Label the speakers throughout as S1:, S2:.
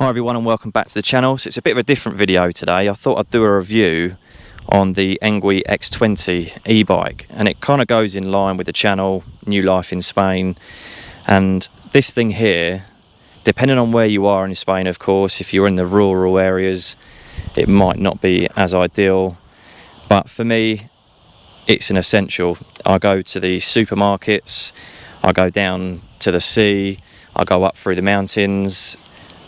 S1: Hi everyone and welcome back to the channel. So it's a bit of a different video today. I thought I'd do a review on the ENGWE x20 e-bike, and it kind of goes in line with the channel, New Life in Spain. And this thing here, depending on where you are in Spain, of course, if you're in the rural areas, it might not be as ideal. But for me, it's an essential. I go to the supermarkets, I go down to the sea, I go up through the mountains.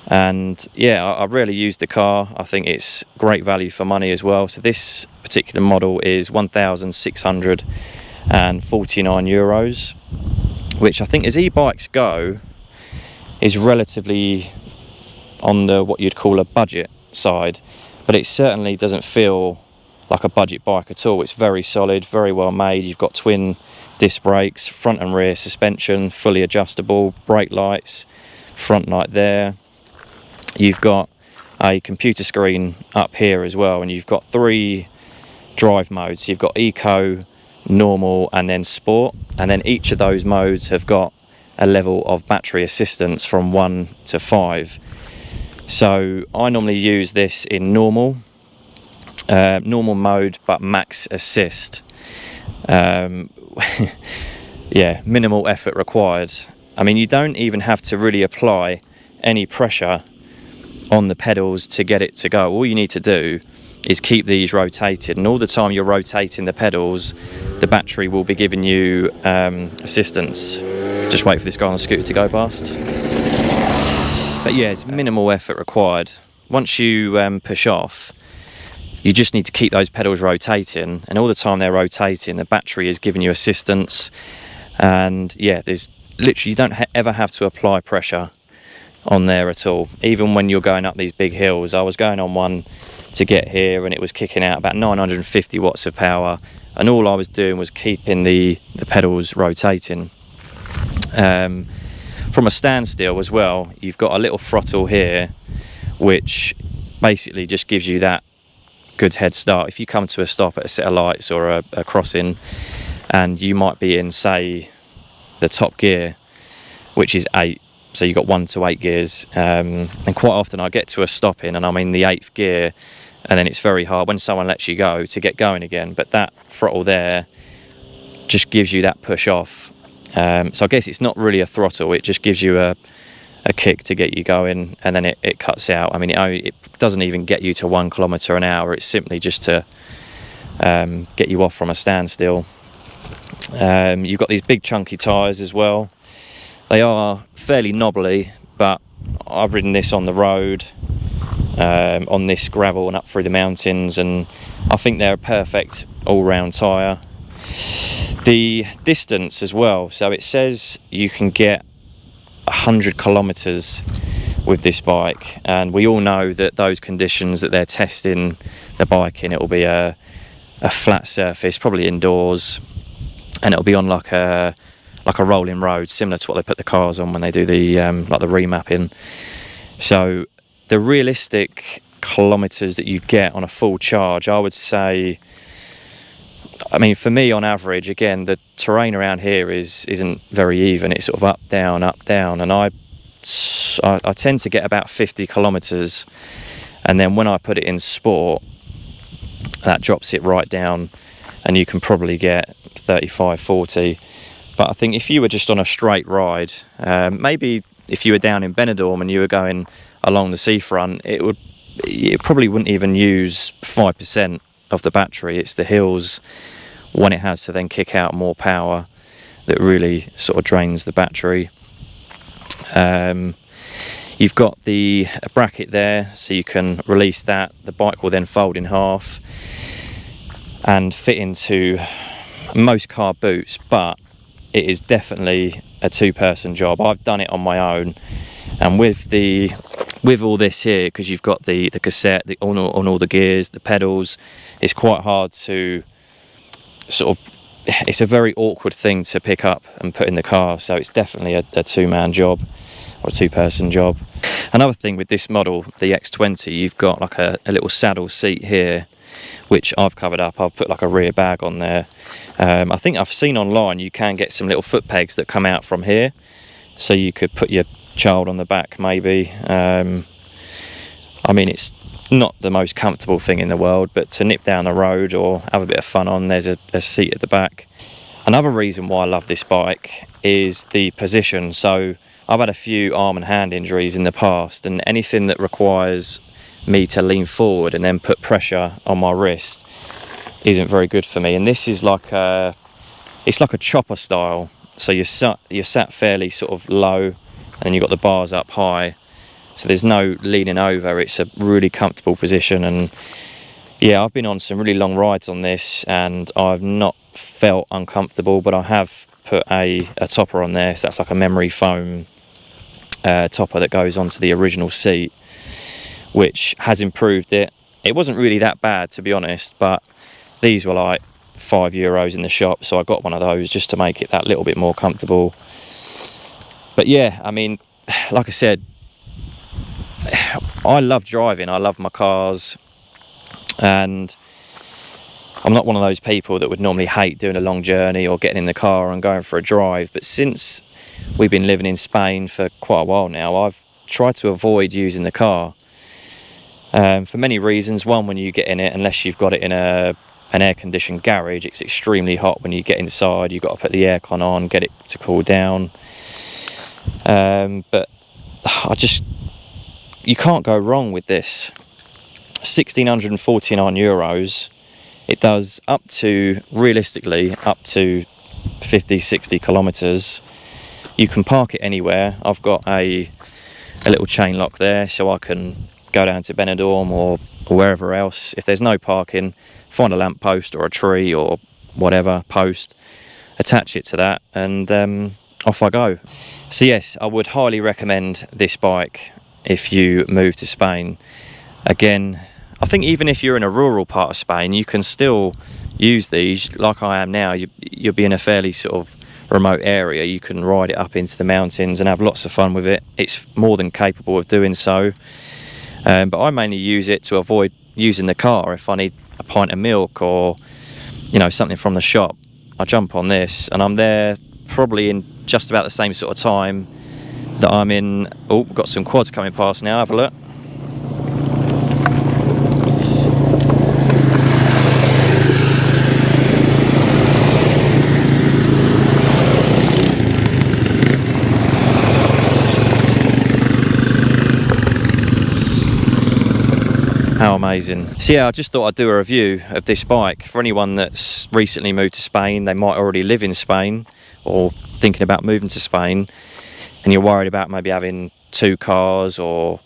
S1: And yeah, I really use the car. I think it's great value for money as well. So this particular model is 1,649 euros, which I think as e-bikes go is relatively on the what you'd call a budget side, but it certainly doesn't feel like a budget bike at all. It's very solid, very well made. You've got twin disc brakes, front and rear suspension, fully adjustable, brake lights, front light there. You've got a computer screen up here as well, and you've got 3 drive modes. You've got eco, normal, and then sport, and then each of those modes have got a level of battery assistance from 1 to 5. So I normally use this in normal mode, but max assist. Yeah, minimal effort required. I mean, you don't even have to really apply any pressure on the pedals to get it to go. All you need to do is keep these rotated, and all the time you're rotating the pedals, the battery will be giving you assistance. Just wait for this guy on the scooter to go past. But yeah, it's minimal effort required. Once you push off, you just need to keep those pedals rotating, and all the time they're rotating, the battery is giving you assistance. And yeah, there's literally, you don't ever have to apply pressure on there at all. Even when you're going up these big hills, I was going on one to get here and it was kicking out about 950 watts of power, and all I was doing was keeping the pedals rotating. From a standstill as well, you've got a little throttle here which basically just gives you that good head start. If you come to a stop at a set of lights or a crossing, and you might be in, say, the top gear, which is 8, so you've got 1 to 8 gears, and quite often I get to a stopping and I'm in the 8th gear, and then it's very hard when someone lets you go to get going again. But that throttle there just gives you that push off. So I guess it's not really a throttle, it just gives you a kick to get you going, and then it cuts out. I mean, it doesn't even get you to 1 kilometre an hour, it's simply just to get you off from a standstill. You've got these big chunky tyres as well. They are fairly knobbly, but I've ridden this on the road, on this gravel and up through the mountains, and I think they're a perfect all-round tyre. The distance as well, so it says you can get 100 kilometres with this bike, and we all know that those conditions that they're testing the bike in, it'll be a flat surface, probably indoors, and it'll be on like a rolling road, similar to what they put the cars on when they do the like the remapping. So the realistic kilometres that you get on a full charge, I would say, I mean, for me on average, again, the terrain around here isn't very even. It's sort of up, down, and I tend to get about 50 kilometres, and then when I put it in sport, that drops it right down, and you can probably get 35, 40. But I think if you were just on a straight ride, maybe if you were down in Benidorm and you were going along the seafront, it probably wouldn't even use 5% of the battery. It's the hills, when it has to then kick out more power, that really sort of drains the battery. You've got the bracket there, so you can release that. The bike will then fold in half and fit into most car boots, but it is definitely a 2-person job. I've done it on my own, and with all this here, because you've got the cassette on all the gears, the pedals, it's quite hard to sort of, it's a very awkward thing to pick up and put in the car. So it's definitely a 2-man job or a 2-person job. Another thing with this model, the X20, you've got like a little saddle seat here, which I've covered up. I've put like a rear bag on there. I think I've seen online you can get some little foot pegs that come out from here, so you could put your child on the back maybe. I mean, it's not the most comfortable thing in the world, but to nip down the road or have a bit of fun on, there's a seat at the back. Another reason why I love this bike is the position. So I've had a few arm and hand injuries in the past, and anything that requires me to lean forward and then put pressure on my wrist isn't very good for me. And this is like it's like a chopper style. So you're sat fairly sort of low, and then you've got the bars up high. So there's no leaning over. It's a really comfortable position. And yeah, I've been on some really long rides on this, and I've not felt uncomfortable, but I have put a topper on there. So that's like a memory foam topper that goes onto the original seat, which has improved it. It wasn't really that bad, to be honest, but these were like €5 in the shop, so I got one of those just to make it that little bit more comfortable. But yeah, I mean, like I said, I love driving, I love my cars, and I'm not one of those people that would normally hate doing a long journey or getting in the car and going for a drive. But since we've been living in Spain for quite a while now, I've tried to avoid using the car for many reasons. One, when you get in it, unless you've got it in an air-conditioned garage, it's extremely hot when you get inside. You've got to put the aircon on, get it to cool down. But you can't go wrong with this. €1,649. It does realistically up to 50, 60 kilometres. You can park it anywhere. I've got a little chain lock there, so I can go down to Benidorm or wherever else. If there's no parking, find a lamp post or a tree or whatever post, attach it to that, and off I go. So yes, I would highly recommend this bike if you move to Spain. Again, I think even if you're in a rural part of Spain, you can still use these like I am now. You'll be in a fairly sort of remote area. You can ride it up into the mountains and have lots of fun with it. It's more than capable of doing so. But I mainly use it to avoid using the car. If I need a pint of milk or, you know, something from the shop, I jump on this, and I'm there probably in just about the same sort of time that I'm in. Oh, we've got some quads coming past now. Have a look. How amazing. So yeah, I just thought I'd do a review of this bike. For anyone that's recently moved to Spain, they might already live in Spain or thinking about moving to Spain, and you're worried about maybe having 2 cars or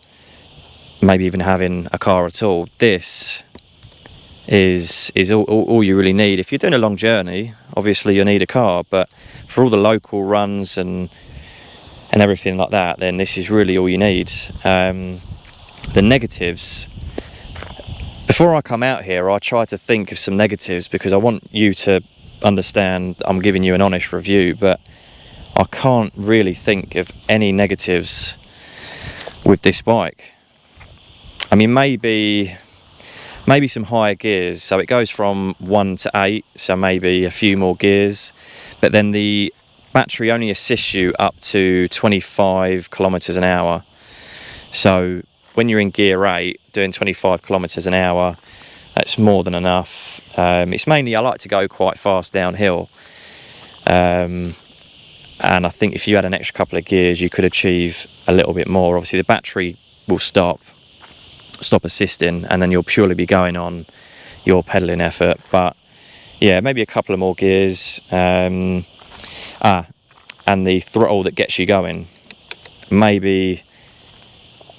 S1: maybe even having a car at all. This is all you really need. If you're doing a long journey, obviously you need a car, but for all the local runs and everything like that, then this is really all you need. The negatives, before I come out here, I try to think of some negatives because I want you to understand I'm giving you an honest review, but I can't really think of any negatives with this bike. I mean, maybe some higher gears. So it goes from 1 to 8, so maybe a few more gears, but then the battery only assists you up to 25 kilometers an hour. So when you're in gear 8, doing 25 kilometers an hour, that's more than enough. It's mainly, I like to go quite fast downhill. And I think if you had an extra couple of gears, you could achieve a little bit more. Obviously, the battery will stop assisting, and then you'll purely be going on your pedaling effort. But yeah, maybe a couple of more gears. And the throttle that gets you going, maybe,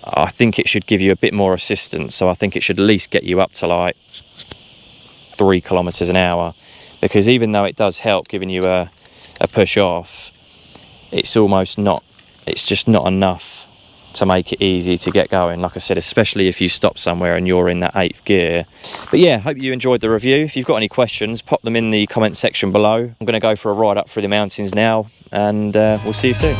S1: I think it should give you a bit more assistance. So I think it should at least get you up to like 3 kilometers an hour, because even though it does help giving you a push off, it's just not enough to make it easy to get going, like I said, especially if you stop somewhere and you're in that 8th gear. But yeah, hope you enjoyed the review. If you've got any questions, pop them in the comment section below. I'm going to go for a ride up through the mountains now, and we'll see you soon.